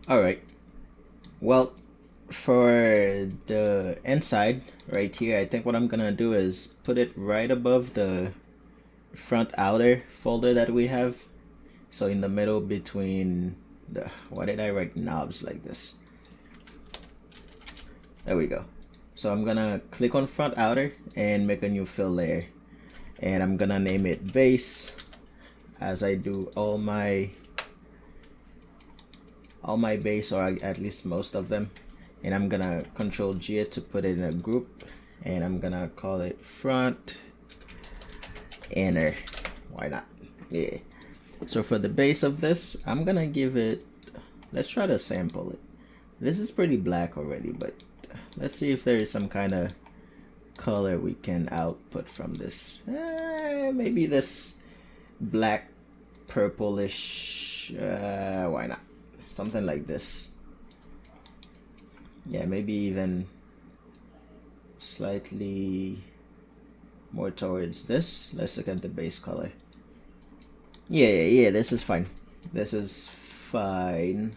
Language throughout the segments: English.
All right. Well, for the inside right here, I think what I'm gonna do is put it right above the front outer folder that we have. So in the middle between the, why did I write knobs like this? There we go. So I'm gonna click on front outer and make a new fill layer. And I'm gonna name it base, as I do all my base, or at least most of them. And I'm gonna control G it to put it in a group, and I'm gonna call it front inner. Why not? Yeah. So for the base of this, I'm gonna give it, let's try to sample it. This is pretty black already, but let's see if there is some kind of color we can output from this. Maybe this black purplish, why not? Something like this. Yeah, maybe even slightly more towards this. Let's look at the base color. Yeah, this is fine. This is fine.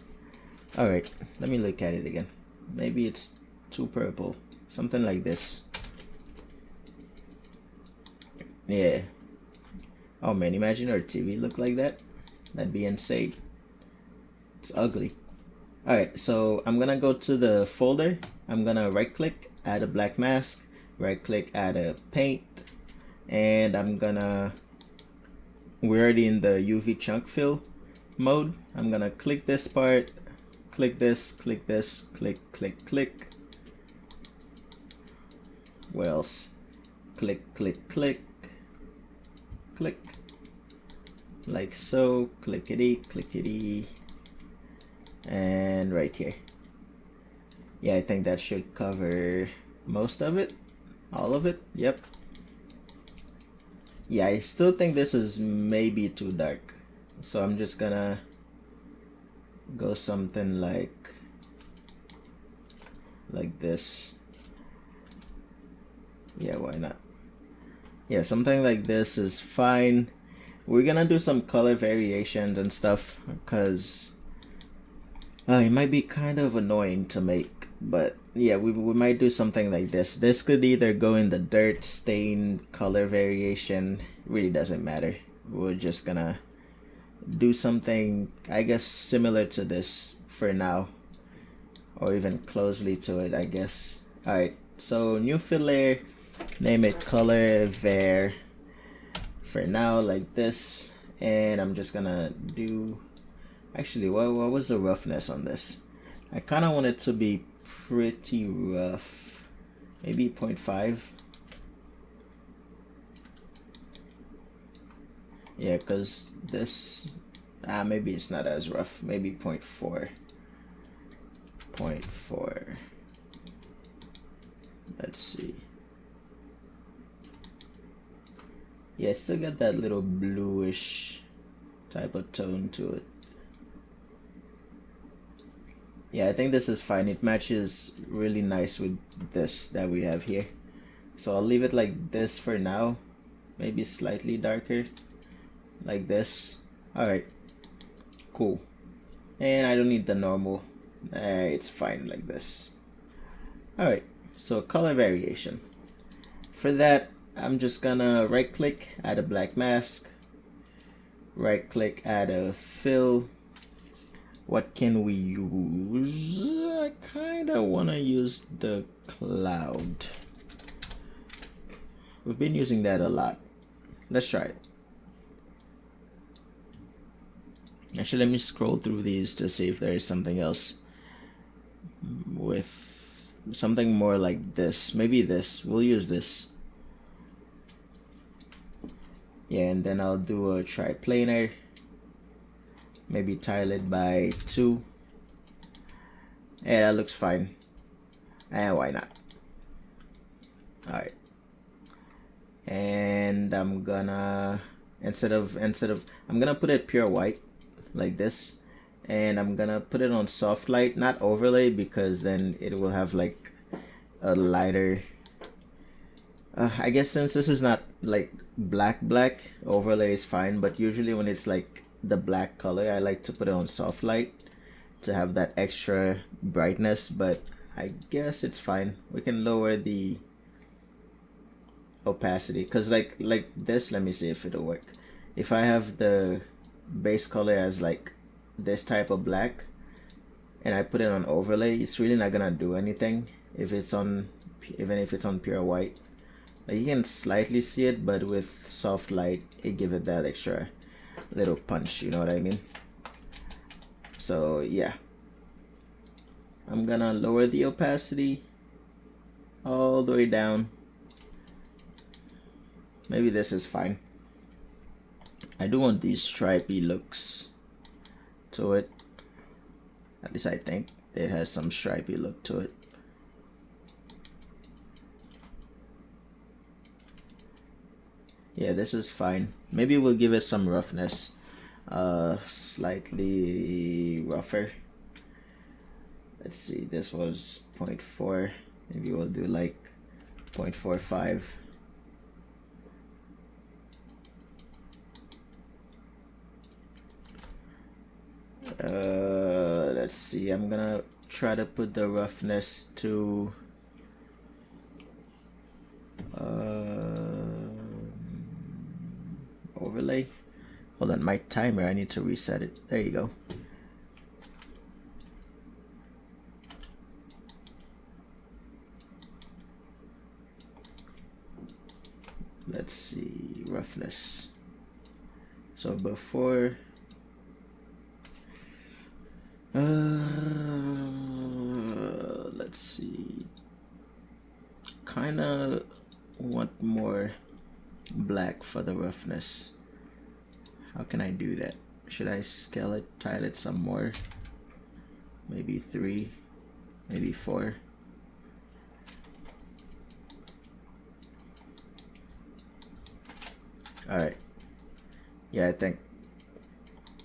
All right, let me look at it again. Maybe it's too purple. Something like this. Yeah. Oh man, imagine our TV look like that. That'd be insane. It's ugly. All right, so I'm gonna go to the folder. I'm gonna right click, add a black mask, right click, add a paint, and we're already in the UV chunk fill mode. I'm gonna click this part, click this, click this, click, click, click. What else? Click, click, click, click. Like so, clickety, clickety. And right here. Yeah, I think that should cover most of it. All of it, yep. Yeah, I still think this is maybe too dark. So I'm just gonna go something like this. Yeah, why not? Yeah, something like this is fine. We're gonna do some color variations and stuff because it might be kind of annoying to make, but yeah, we might do something like this. This could either go in the dirt, stain, color variation, really doesn't matter. We're just gonna do something, I guess, similar to this for now, or even closely to it, I guess. All right, so new fill layer, name it color var for now, like this, and I'm just gonna do, actually, what was the roughness on this? I kind of want it to be pretty rough, maybe 0.5. Yeah, because this, maybe it's not as rough, maybe 0.4. 0.4. Let's see. Yeah, it's still got that little bluish type of tone to it. Yeah, I think this is fine. It matches really nice with this that we have here. So I'll leave it like this for now. Maybe slightly darker, like this. All right, cool. And I don't need the normal. It's fine like this. All right, so color variation. For that, I'm just gonna right click, add a black mask, right click, add a fill. What can we use? I kind of want to use the cloud. We've been using that a lot. Let's try it. Actually, let me scroll through these to see if there is something else with something more like this. Maybe this. We'll use this. Yeah, and then I'll do a triplanar. Maybe tile it by 2. Yeah, that looks fine. And why not? Alright. And I'm gonna instead of I'm gonna put it pure white like this, and I'm gonna put it on soft light, not overlay, because then it will have like a lighter I guess since this is not like black, overlay is fine, but usually when it's like the black color, I like to put it on soft light to have that extra brightness, but I guess it's fine. We can lower the opacity, because like this, let me see if it'll work. If I have the base color as like this type of black and I put it on overlay, it's really not gonna do anything if it's on, even if it's on pure white. Like, you can slightly see it, but with soft light it give it that extra little punch, you know what I mean? So yeah, I'm gonna lower the opacity all the way down. Maybe this is fine. I do want these stripy looks to it. At least I think it has some stripy look to it. Yeah, this is fine. Maybe we'll give it some roughness. Slightly rougher. Let's see, this was 0.4. Maybe we'll do like 0.45. Let's see, I'm gonna try to put the roughness to overlay. Hold on, my timer, I need to reset it. There you go. Let's see, roughness. So before let's see, kinda want more black for the roughness. How can I do that? Should I scale it, tile it some more? Maybe 3, maybe 4. Alright. Yeah, I think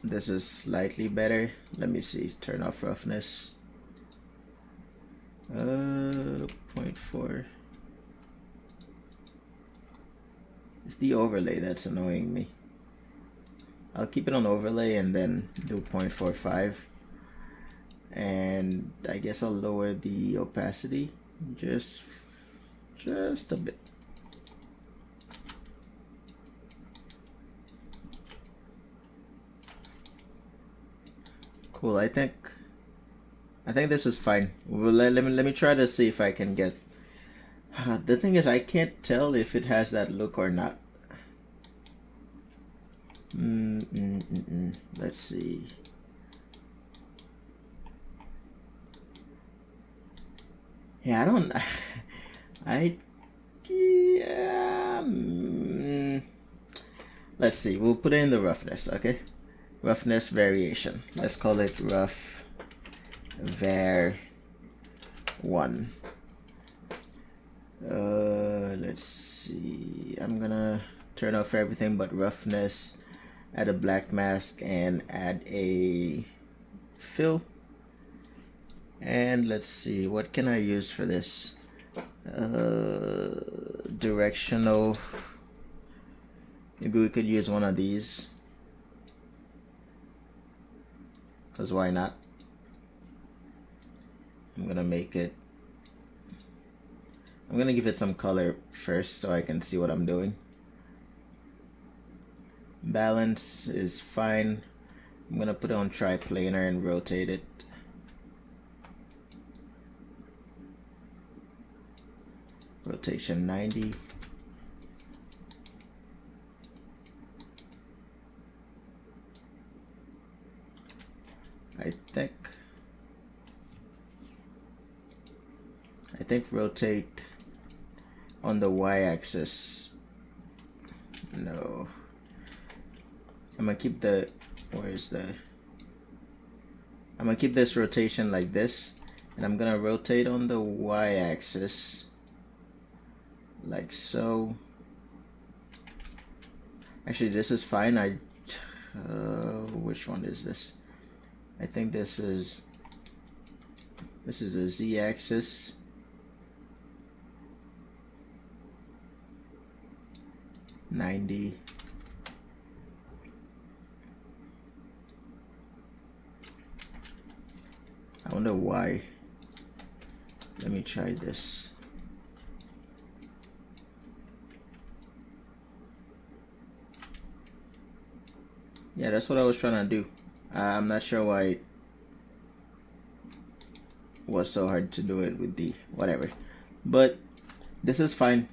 this is slightly better. Let me see, turn off roughness. 0.4. It's the overlay that's annoying me. I'll keep it on overlay and then do 0.45. And I guess I'll lower the opacity just a bit. Cool. I think this is fine. Well, let me try to see if I can get. The thing is, I can't tell if it has that look or not. Let's see. Yeah, I don't. Yeah. Let's see. We'll put it in the roughness. Okay. Roughness variation. Let's call it rough var 1. Let's see. I'm gonna turn off everything but roughness, add a black mask, and add a fill. And let's see, what can I use for this? Directional. Maybe we could use one of these. Because why not? I'm gonna give it some color first so I can see what I'm doing. Balance is fine. I'm gonna put it on triplanar and rotate it. Rotation 90. I think rotate on the y-axis. No. I'm gonna keep the, I'm gonna keep this rotation like this, and I'm gonna rotate on the y-axis like so. Actually, this is fine. Which one is this? I think this is the z-axis. $90. wonder why. Let me try this. Yeah, that's what I was trying to do. I'm not sure why it was so hard to do it with the whatever, but this is fine.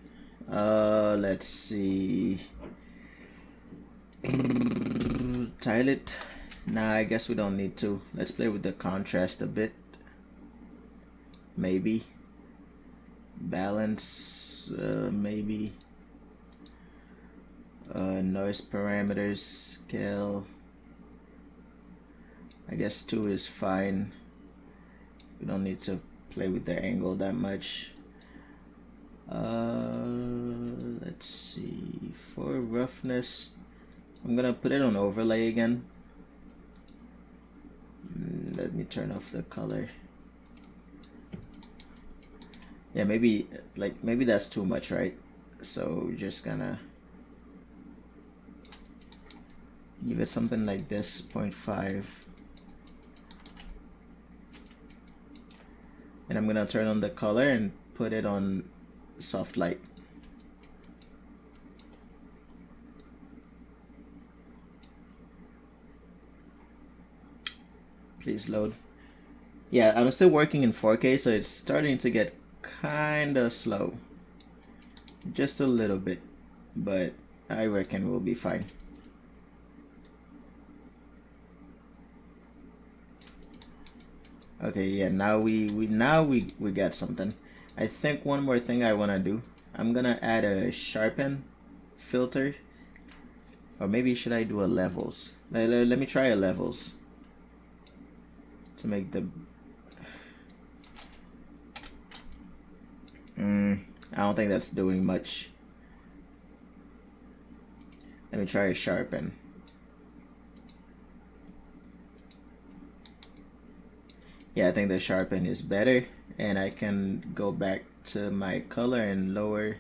Let's see. Tile it. Nah, I guess we don't need to. Let's play with the contrast a bit. Maybe. Balance, maybe. Noise parameters, scale. I guess 2 is fine. We don't need to play with the angle that much. Let's see. For roughness, I'm gonna put it on overlay again. Let me turn off the color. Yeah, maybe that's too much, right? So we're just gonna give it something like this, 0.5. And I'm gonna turn on the color and put it on soft light. Please load. Yeah, I'm still working in 4K, so it's starting to get kinda slow. Just a little bit, but I reckon we'll be fine. Okay, yeah, now we got something. I think one more thing I wanna do. I'm gonna add a sharpen filter. Or maybe should I do a levels? Let me try a levels. To make the I don't think that's doing much. Let me try a sharpen. Yeah, I think the sharpen is better, and I can go back to my color and lower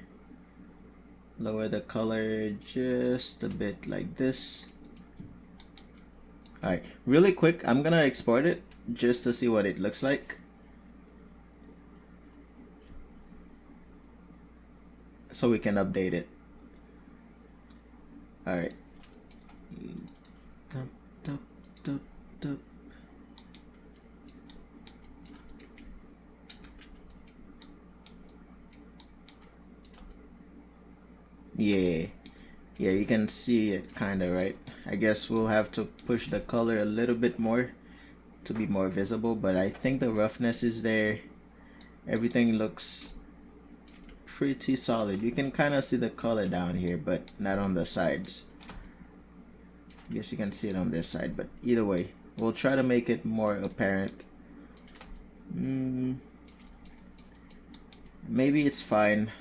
the color just a bit like this. All right, really quick, I'm gonna export it just to see what it looks like. So we can update it. All right. Yeah, you can see it kind of, right? I guess we'll have to push the color a little bit more to be more visible, but I think the roughness is there. Everything looks pretty solid. You can kind of see the color down here, but not on the sides. I guess you can see it on this side, but either way, we'll try to make it more apparent. Maybe it's fine.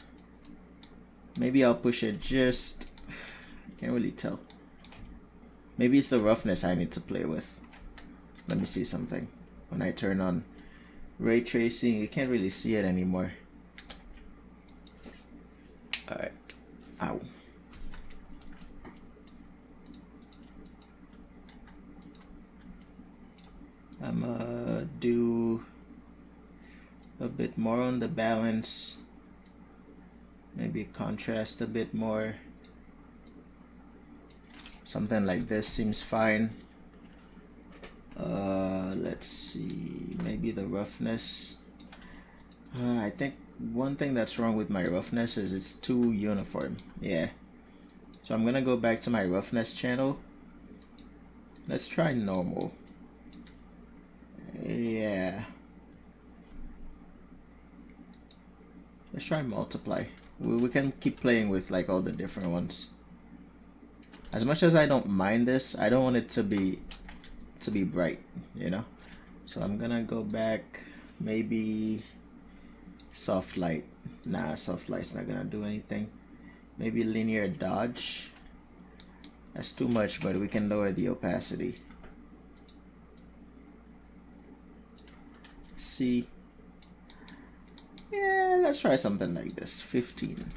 Maybe I'll push it just, I can't really tell. Maybe it's the roughness I need to play with. Let me see something. When I turn on ray tracing, you can't really see it anymore. All right. Ow. I'm gonna do a bit more on the balance. Maybe contrast a bit more. Something like this seems fine. Let's see, maybe the roughness. I think one thing that's wrong with my roughness is it's too uniform. Yeah. So I'm gonna go back to my roughness channel. Let's try normal. Yeah. Let's try multiply. We can keep playing with like all the different ones. As much as I don't mind this, I don't want it to be bright, you know? So I'm gonna go back, maybe soft light. Nah, soft light's not gonna do anything. Maybe linear dodge. That's too much, but we can lower the opacity. See? Yeah, let's try something like this. 15.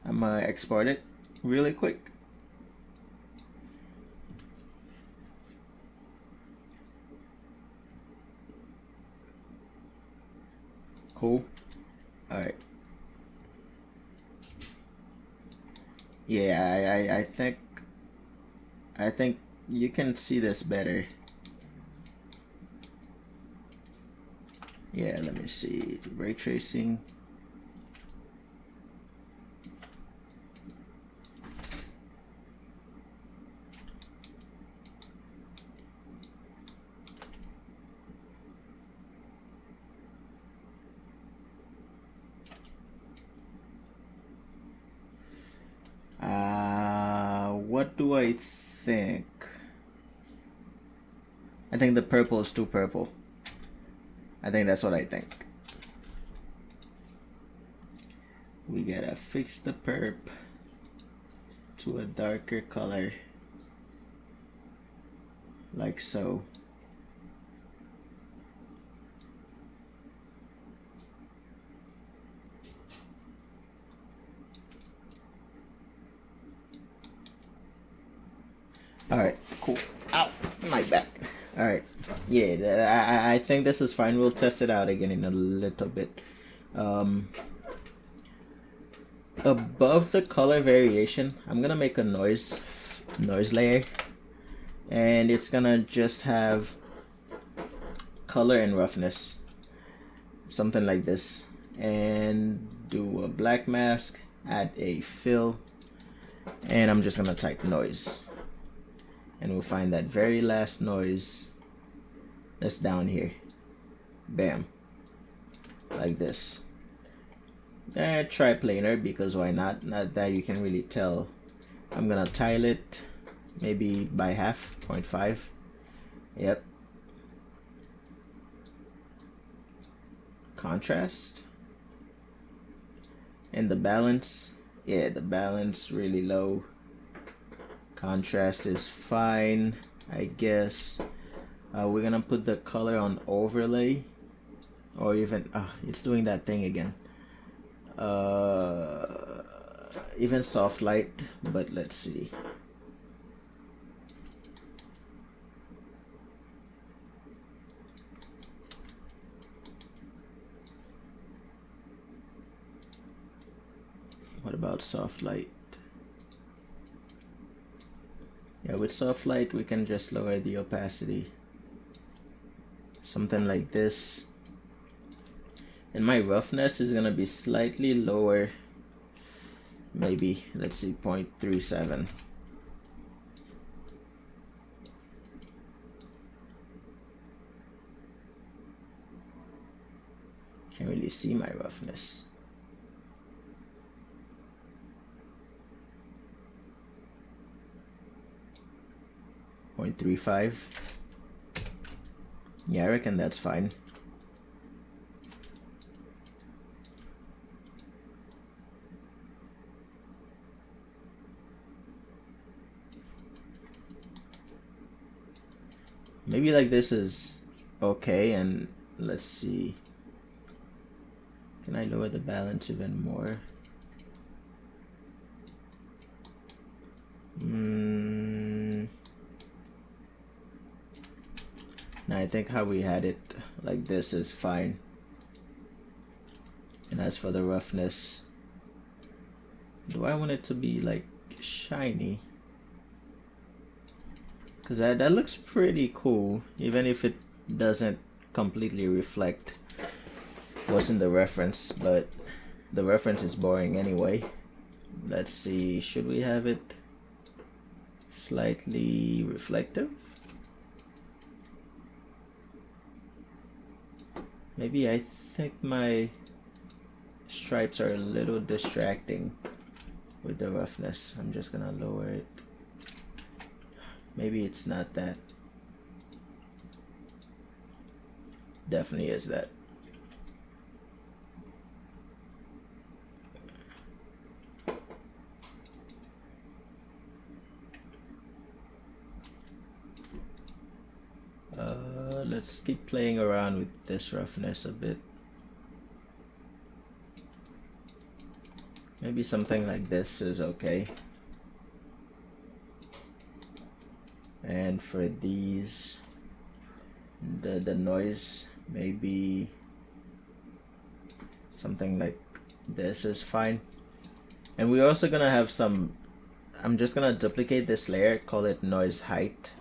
I'm gonna export it really quick. Cool. All right. Yeah, I think you can see this better. Yeah, let me see. Ray tracing. What do I think? I think the purple is too purple. I think that's what I think. We gotta fix the perp to a darker color, like so. All right, cool. Ow, my back. All right, yeah, I think this is fine. We'll test it out again in a little bit. Above the color variation, I'm gonna make a noise layer, and it's gonna just have color and roughness, something like this, and do a black mask, add a fill, and I'm just gonna type noise, and we'll find that very last noise that's down here. Bam, like this. Try planar, because why not? Not that you can really tell. I'm gonna tile it maybe by half, 0.5. Yep. Contrast. And the balance, yeah, the balance really low. Contrast is fine, I guess. We're gonna put the color on overlay, or even it's doing that thing again. Even soft light, but let's see. What about soft light? Yeah, with soft light we can just lower the opacity, something like this. And my roughness is gonna be slightly lower, maybe, let's see, 0.37. Can't really see my roughness. .35. Yeah, I reckon that's fine. Maybe like this is okay, and let's see. Can I lower the balance even more? No, I think how we had it like this is fine. And as for the roughness, do I want it to be like shiny? Because that looks pretty cool, even if it doesn't completely reflect what's in the reference, but the reference is boring anyway. Let's see, should we have it slightly reflective? Maybe I think my stripes are a little distracting with the roughness. I'm just gonna lower it. Maybe it's not that. Definitely is that. Let's keep playing around with this roughness a bit. Maybe something like this is okay. And for these, the noise, maybe Something like this is fine. And we're also gonna have some, I'm just gonna duplicate this layer, call it noise height.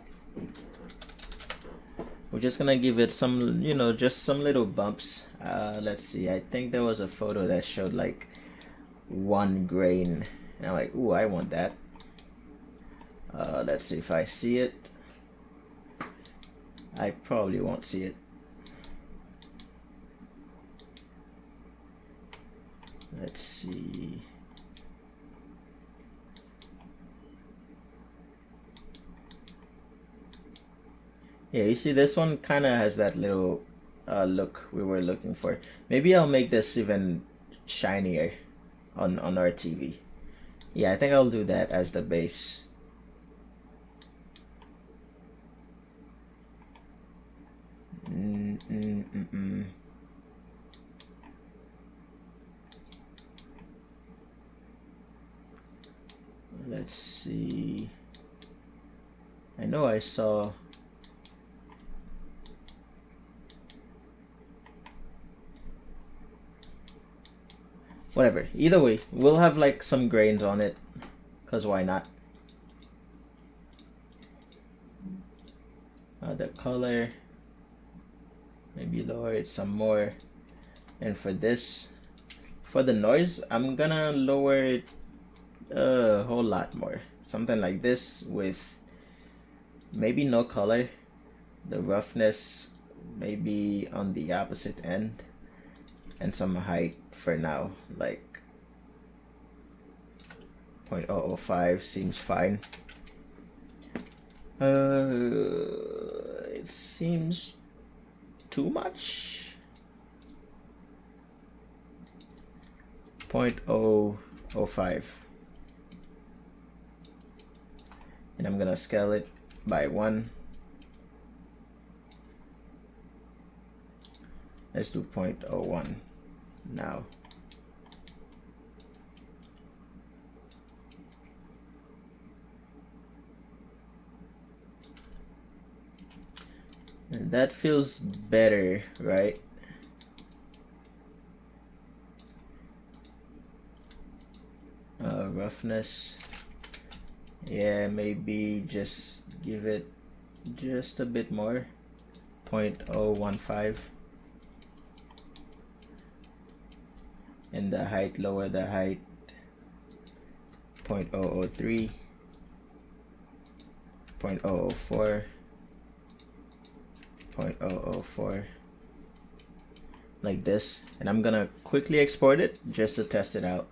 We're just gonna give it some, you know, just some little bumps. Let's see, I think there was a photo that showed like 1 grain. And I'm like, ooh, I want that. Let's see if I see it. I probably won't see it. Let's see. Yeah, you see this one kind of has that little look we were looking for. Maybe I'll make this even shinier on our TV. Yeah, I think I'll do that as the base. Let's see. I know I saw. Whatever. Either way, we'll have like some grains on it, cause why not? The color. Maybe lower it some more. And for this, for the noise, I'm gonna lower it a whole lot more. Something like this with maybe no color. The roughness maybe on the opposite end. And some height for now, like 0.005 seems fine. It seems too much. 0.005. And I'm gonna scale it by 1. Let's do 0.01 now. And that feels better, right? Roughness. Yeah, maybe just give it just a bit more. 0.015. And the height, lower the height. 0.003. 0.004. 0.004. Like this. And I'm gonna quickly export it just to test it out,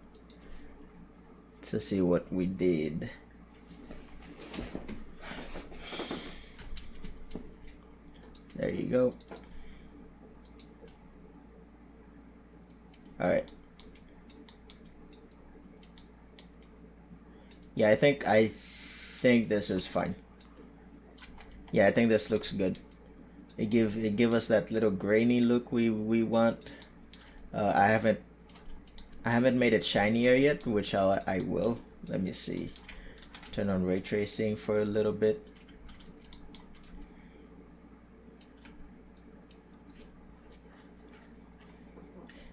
to see what we did. There you go. All right. Yeah, I think this is fine. Yeah, I think this looks good. It give us that little grainy look we want. I haven't made it shinier yet, which I will. Let me see. Turn on ray tracing for a little bit.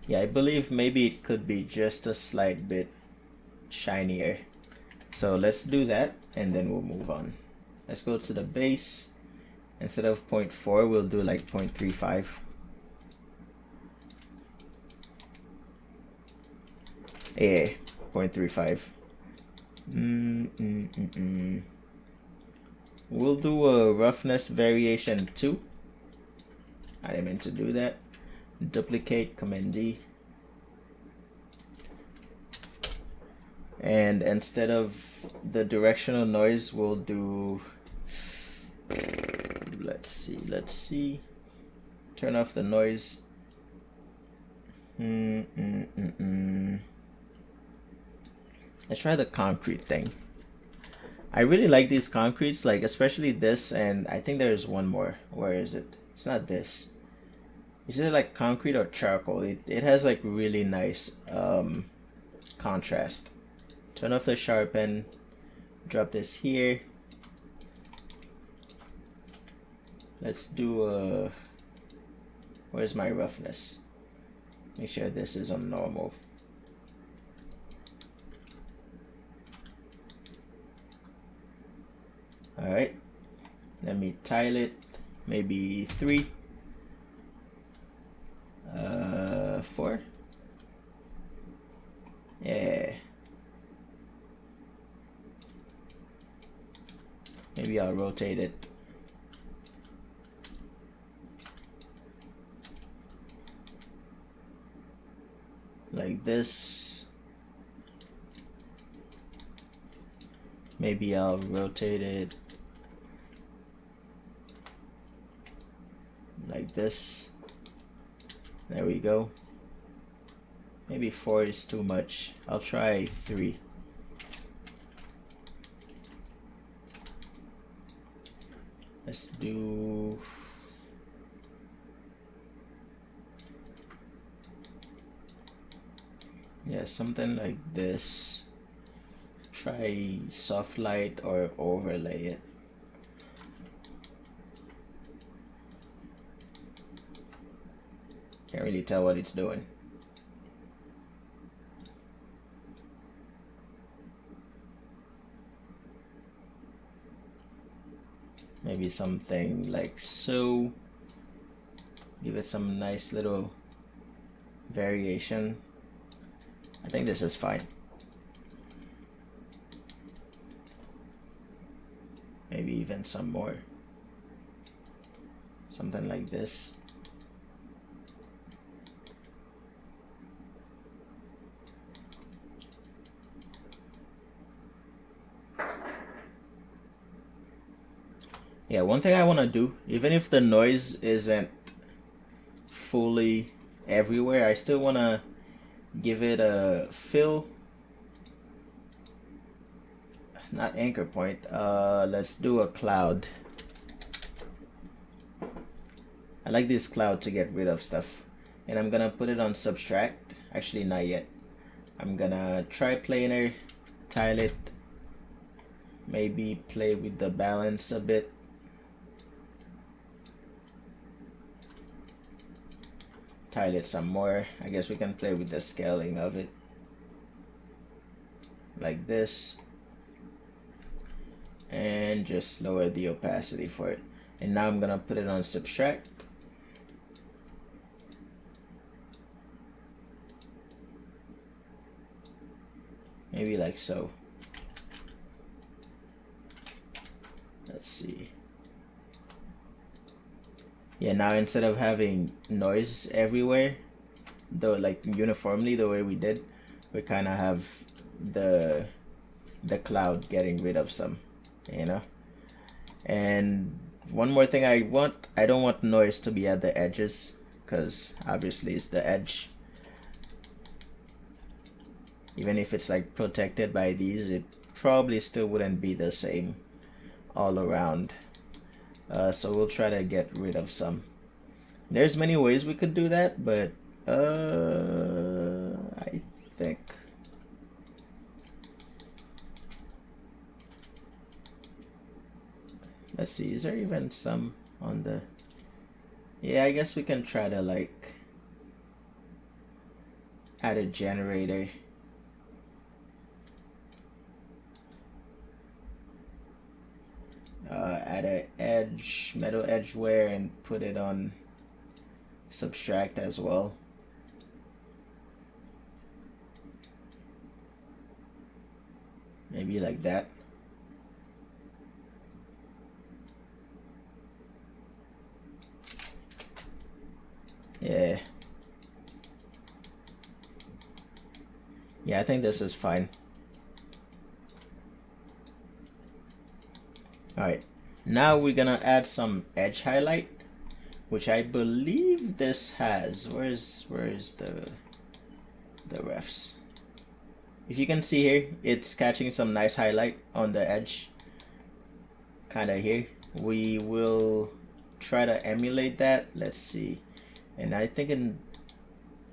Yeah, I believe maybe it could be just a slight bit shinier. So let's do that and then we'll move on. Let's go to the base. Instead of 0.4, we'll do like 0.35. Yeah, 0.35. We'll do a roughness variation 2. I didn't mean to do that. Duplicate, Command D. And instead of the directional noise, we'll do, let's see. Turn off the noise. Let's try the concrete thing. I really like these concretes, like especially this, and I think there's one more. Where is it? It's not this. Is it like concrete or charcoal? It has like really nice contrast. Turn off the sharpen. Drop this here. Let's do where's my roughness? Make sure this is on normal. All right, let me tile it, maybe 3, 4. Yeah. Maybe I'll rotate it. Like this. Maybe I'll rotate it like this. There we go. Maybe 4 is too much. I'll try 3. Let's do something like this. Try soft light or overlay it. Can't really tell what it's doing. Maybe something like so. Give it some nice little variation. I think this is fine. Maybe even some more. Something like this. Yeah, one thing I want to do, even if the noise isn't fully everywhere, I still want to give it a fill, not anchor point. Let's do a cloud. I like this cloud to get rid of stuff, and I'm gonna put it on subtract. Actually, not yet. I'm gonna try planar, tile it, maybe play with the balance a bit. Tile it some more. I guess we can play with the scaling of it like this, and just lower the opacity for it. And now I'm gonna put it on subtract. Maybe like so. Let's see. Yeah, now instead of having noise everywhere, though, like uniformly the way we did, we kind of have the cloud getting rid of some, you know. And one more thing I don't want noise to be at the edges, because obviously it's the edge. Even if it's like protected by these, it probably still wouldn't be the same all around. So we'll try to get rid of some. There's many ways we could do that, but I think let's see, is there even some on the, yeah, I guess we can try to like add a generator. Add a edge, metal edge wear, and put it on subtract as well. Maybe like that. Yeah. Yeah, I think this is fine. Alright, now we're gonna add some edge highlight, which I believe this has. Where is the refs? If you can see here, it's catching some nice highlight on the edge, kinda here. We will try to emulate that. Let's see. And I think in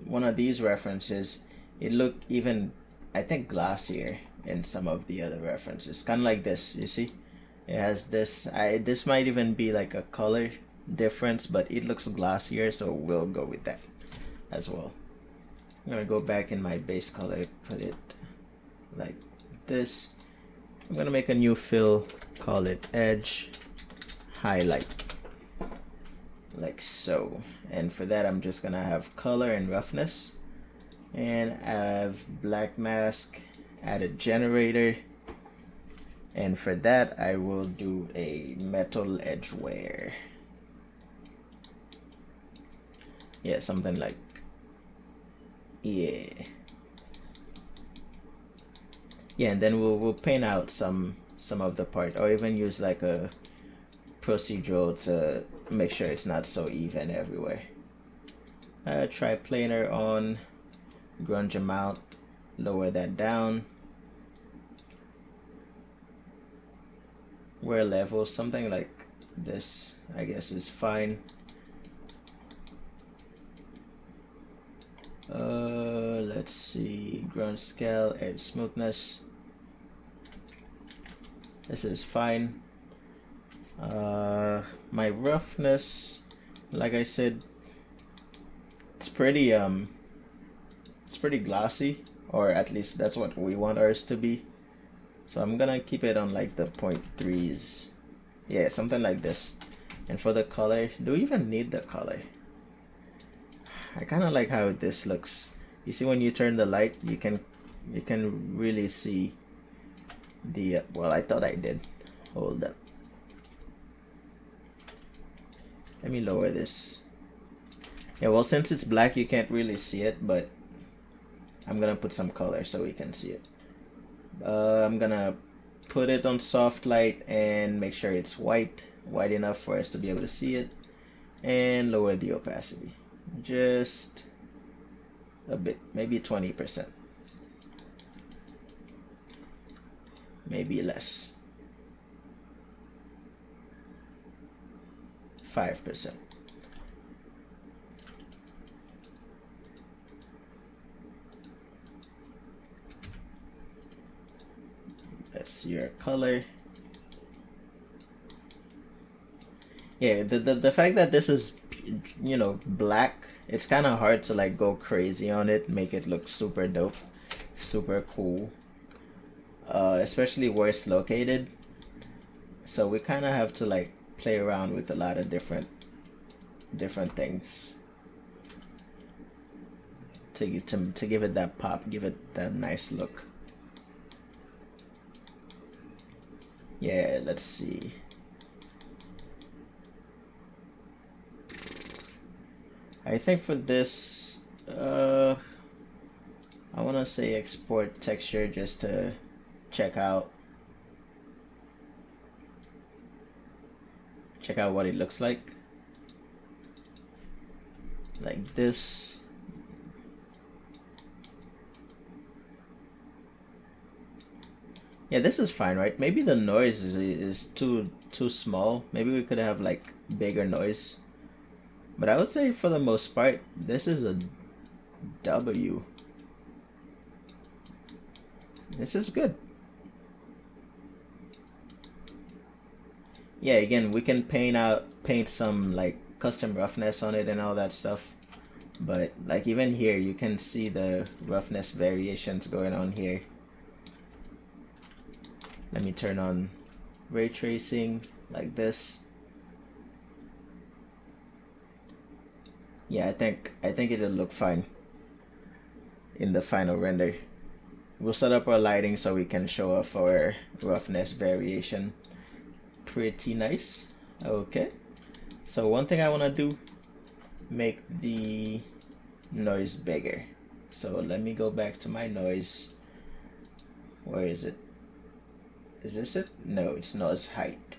one of these references, it looked even, I think, glossier in some of the other references. Kind of like this, you see? It has this, this might even be like a color difference, but it looks glossier, so we'll go with that as well. I'm gonna go back in my base color, put it like this. I'm gonna make a new fill, call it edge highlight, like so. And for that, I'm just gonna have color and roughness, and have black mask, add a generator, and for that I will do a metal edge wear. Yeah, something like, yeah, and then we'll paint out some of the part, or even use like a procedural to make sure it's not so even everywhere. Try planar on, grunge amount, lower that down. Wear level, something like this, I guess is fine. Let's see, grunge scale, edge smoothness. This is fine. My roughness, like I said, it's pretty glossy, or at least that's what we want ours to be. So I'm gonna keep it on like the 0.3s. Yeah, something like this. And for the color, do we even need the color? I kind of like how this looks. You see, when you turn the light, you can really see the well, I thought I did. Hold up. Let me lower this. Yeah, well, since it's black, you can't really see it, but I'm gonna put some color so we can see it. I'm gonna put it on soft light and make sure it's white enough for us to be able to see it, and lower the opacity just a bit, maybe 20%, maybe less, 5%. Let's see your color. Yeah, the fact that this is, you know, black, it's kind of hard to like go crazy on it, make it look super dope, super cool, especially where it's located. So we kind of have to like play around with a lot of different things to give it that pop, give it that nice look. Yeah, let's see. I think for this, I want to say export texture just to check out what it looks like this. Yeah, this is fine, right? Maybe the noise is too small. Maybe we could have like bigger noise. But I would say for the most part, this is a W. This is good. Yeah, again, we can paint some like custom roughness on it and all that stuff. But like even here, you can see the roughness variations going on here. Let me turn on ray tracing like this. Yeah, I think it'll look fine in the final render. We'll set up our lighting so we can show off our roughness variation. Pretty nice. Okay. So one thing I want to do, make the noise bigger. So let me go back to my noise. Where is it? Is this it? No, it's noise height.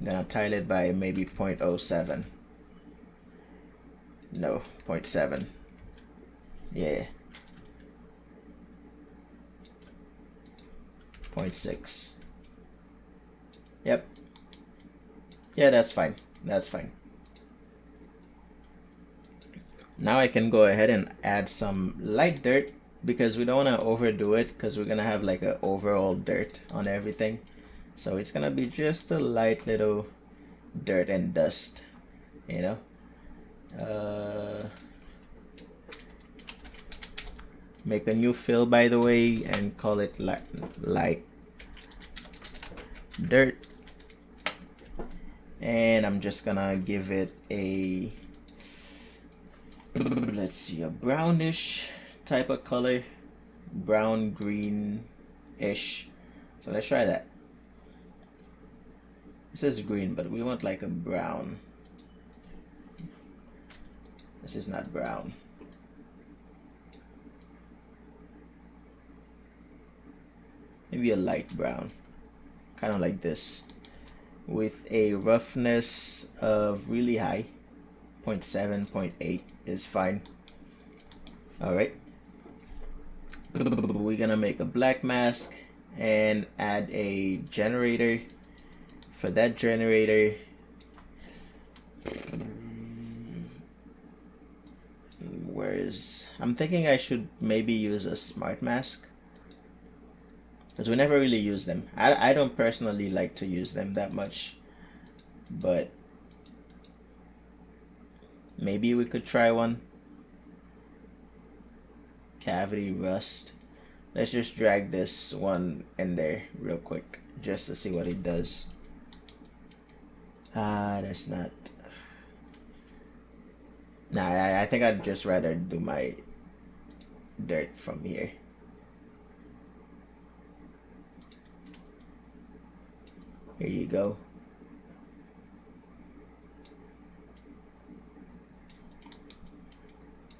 I'm gonna tile it by maybe 0.07. No, 0.7. Yeah. 0.6. Yep. Yeah, that's fine. That's fine. Now I can go ahead and add some light dirt, because we don't want to overdo it, because we're gonna have like an overall dirt on everything. So it's gonna be just a light little dirt and dust, you know. Make a new fill, by the way, and call it like dirt. And I'm just gonna give it a, let's see, a brownish type of color, brown green ish. So let's try that. It says green, but we want like a brown. This is not brown. Maybe a light brown, kind of like this, with a roughness of really high. 0.7, 0.8 is fine. All right, we're gonna make a black mask and add a generator. For that generator, I'm thinking I should maybe use a smart mask, because we never really use them. I don't personally like to use them that much, but maybe we could try one. Cavity rust. Let's just drag this one in there real quick just to see what it does. That's not. Nah, I think I'd just rather do my dirt from here. Here you go.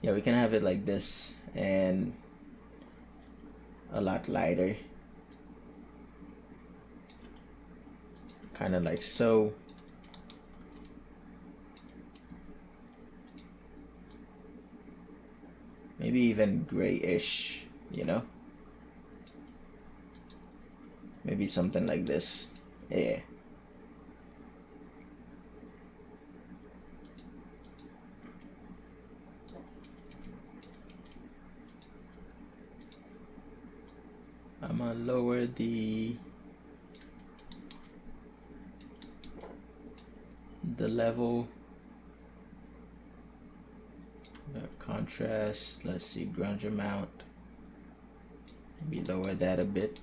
Yeah, we can have it like this and a lot lighter. Kind of like so. Maybe even grayish, you know? Maybe something like this. Yeah. I'm gonna lower the level, the contrast. Let's see, grunge amount. Maybe lower that a bit.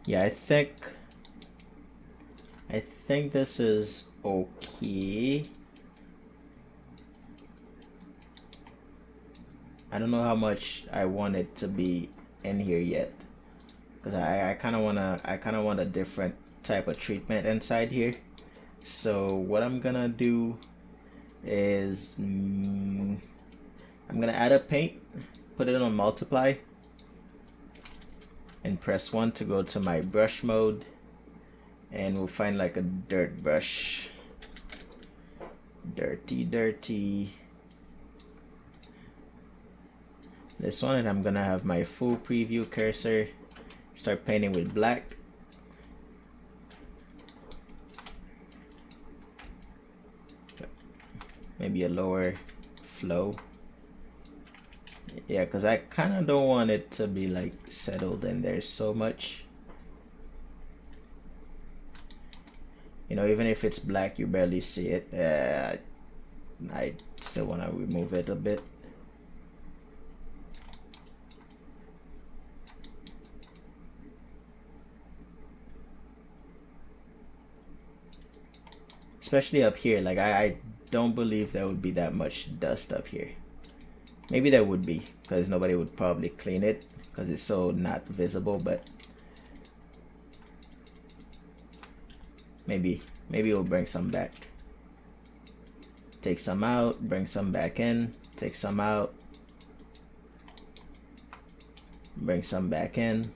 Yeah, I think this is okay. I don't know how much I want it to be in here yet, because I kind of want a different type of treatment inside here. So what I'm gonna do is I'm gonna add a paint, put it on multiply, and press 1 to go to my brush mode, and we'll find like a dirt brush. Dirty. This one, and I'm gonna have my full preview cursor. Start painting with black. Maybe a lower flow. Yeah, because I kind of don't want it to be like settled in there so much. You know, even if it's black, you barely see it. I still want to remove it a bit. Especially up here, like I don't believe there would be that much dust up here. Maybe there would be, because nobody would probably clean it because it's so not visible, but maybe we'll bring some back. Take some out, bring some back in, take some out, bring some back in,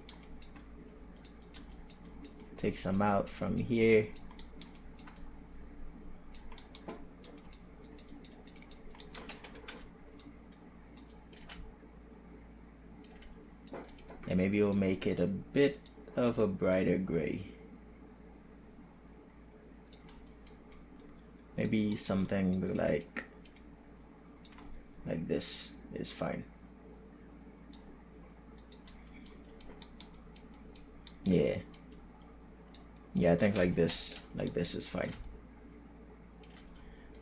take some out from here. And maybe we'll make it a bit of a brighter gray. Maybe something like this is fine. Yeah, I think like this is fine.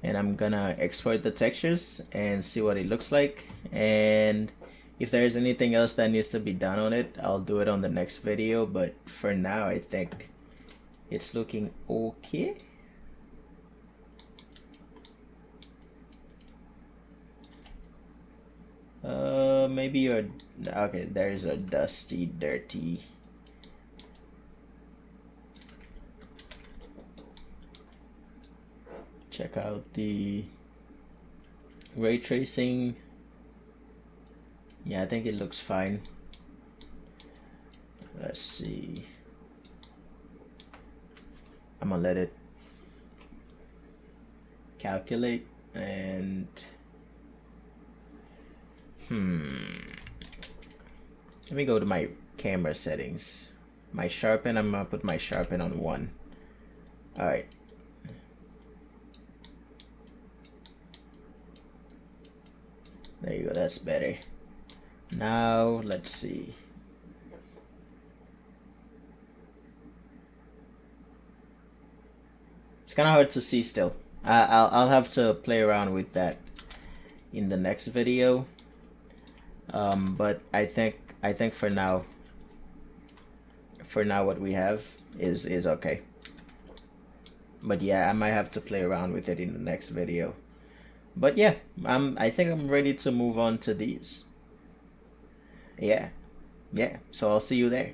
And I'm gonna export the textures and see what it looks like, and if there's anything else that needs to be done on it, I'll do it on the next video, but for now I think it's looking okay. Maybe you're okay. There's a dusty, dirty. Check out the ray tracing. Yeah, I think it looks fine. Let's see. I'm gonna let it calculate and let me go to my camera settings. My sharpen, I'm gonna put my sharpen on 1. Alright. There you go, that's better. Now let's see. It's kind of hard to see still. I'll have to play around with that in the next video. But I think for now what we have is okay. But yeah, I might have to play around with it in the next video. But yeah, I think I'm ready to move on to these. Yeah. So I'll see you there.